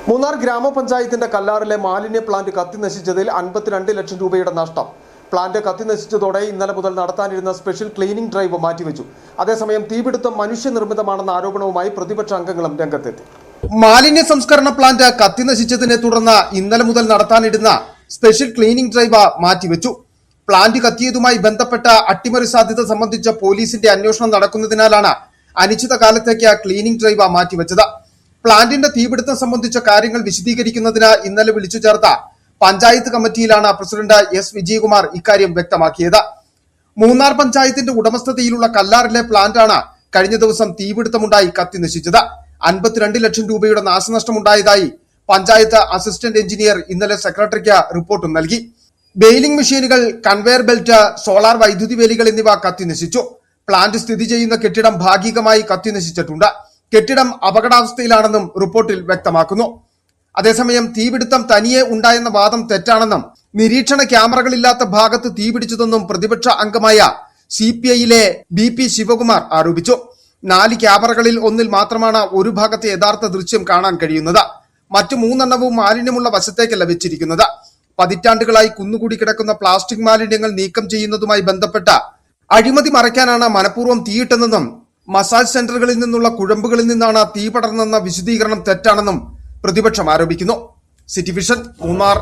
മൂന്നാർ ഗ്രാമപഞ്ചായത്തിന്റെ കല്ലാറിലെ മാലിന്യ പ്ലാന്റ് കത്തിനശിച്ചതിൽ 52 ലക്ഷം രൂപയുടെ നഷ്ടം. പ്ലാന്റ് കത്തിനശിച്ചതോടെ ഇന്നലെ മുതൽ നടത്താനിരുന്ന സ്പെഷ്യൽ ക്ലീനിംഗ് ഡ്രൈവ് മാറ്റിവെച്ചു. അതേസമയം തീപിടുത്തം മനുഷ്യനിർമ്മിതമാണെന്ന ആരോപണവുമായി പ്രതിപക്ഷ അംഗങ്ങളും രംഗത്തെത്തി. മാലിന്യ സംസ്കരണ പ്ലാന്റ് കത്തിനശിച്ചതിനെ തുടർന്ന് ഇന്നലെ മുതൽ നടത്താനിരുന്ന സ്പെഷ്യൽ ക്ലീനിംഗ് ഡ്രൈവ് മാറ്റിവെച്ചു. പ്ലാന്റ് കത്തിയതുമായി ബന്ധപ്പെട്ട അട്ടിമറി സാധ്യത സംബന്ധിച്ച പോലീസിന്റെ അന്വേഷണം നടക്കുന്നതിനാലാണ് അനിശ്ചിതകാലത്തേക്ക് ക്ലീനിംഗ് ഡ്രൈവ് മാറ്റിവെച്ചത്. പ്ലാന്റിന്റെ തീപിടുത്തം സംബന്ധിച്ച കാര്യങ്ങൾ വിശദീകരിക്കുന്നതിന് ഇന്നലെ വിളിച്ചു ചേർത്ത പഞ്ചായത്ത് കമ്മിറ്റിയിലാണ് പ്രസിഡന്റ് എസ് വിജയകുമാർ ഇക്കാര്യം വ്യക്തമാക്കിയത്. മൂന്നാർ പഞ്ചായത്തിന്റെ ഉടമസ്ഥതയിലുള്ള കല്ലാറിലെ പ്ലാന്റാണ് കഴിഞ്ഞ ദിവസം തീപിടുത്തമുണ്ടായി കത്തിനശിച്ചത്. 52 ലക്ഷം രൂപയുടെ നാശനഷ്ടമുണ്ടായതായി പഞ്ചായത്ത് അസിസ്റ്റന്റ് എഞ്ചിനീയർ ഇന്നലെ സെക്രട്ടറിക്ക് റിപ്പോർട്ടും നൽകി. ബെയിലിംഗ് മെഷീനുകൾ, കൺവെയർ ബെൽറ്റ്, സോളാർ വൈദ്യുതി വേലികൾ എന്നിവ കത്തിനശിച്ചു. പ്ലാന്റ് സ്ഥിതി ചെയ്യുന്ന കെട്ടിടം ഭാഗികമായി കത്തിനശിച്ചിട്ടുണ്ട്. കെട്ടിടം അപകടാവസ്ഥയിലാണെന്നും റിപ്പോർട്ടിൽ വ്യക്തമാക്കുന്നു. അതേസമയം തീപിടുത്തം തനിയെ ഉണ്ടായെന്ന വാദം തെറ്റാണെന്നും നിരീക്ഷണ ക്യാമറകളില്ലാത്ത ഭാഗത്ത് തീപിടിച്ചതെന്നും പ്രതിപക്ഷ അംഗമായ CPIയിലെ BP ശിവകുമാർ ആരോപിച്ചു. 4 ക്യാമറകളിൽ ഒന്നിൽ മാത്രമാണ് ഒരു ഭാഗത്തെ യഥാർത്ഥ ദൃശ്യം കാണാൻ കഴിയുന്നത്. മറ്റു 3 എണ്ണവും മാലിന്യമുള്ള വശത്തേക്കല്ല വെച്ചിരിക്കുന്നത്. പതിറ്റാണ്ടുകളായി കുന്നുകൂടി കിടക്കുന്ന പ്ലാസ്റ്റിക് മാലിന്യങ്ങൾ നീക്കം ചെയ്യുന്നതുമായി ബന്ധപ്പെട്ട അഴിമതി മറയ്ക്കാനാണ് മനഃപൂർവ്വം തീയിട്ടെന്നും മസാജ് സെന്ററുകളിൽ നിന്നുള്ള കുഴമ്പുകളിൽ നിന്നാണ് തീ പടർന്നെന്ന വിശദീകരണം തെറ്റാണെന്നും പ്രതിപക്ഷം ആരോപിക്കുന്നു. City vision, Munnar.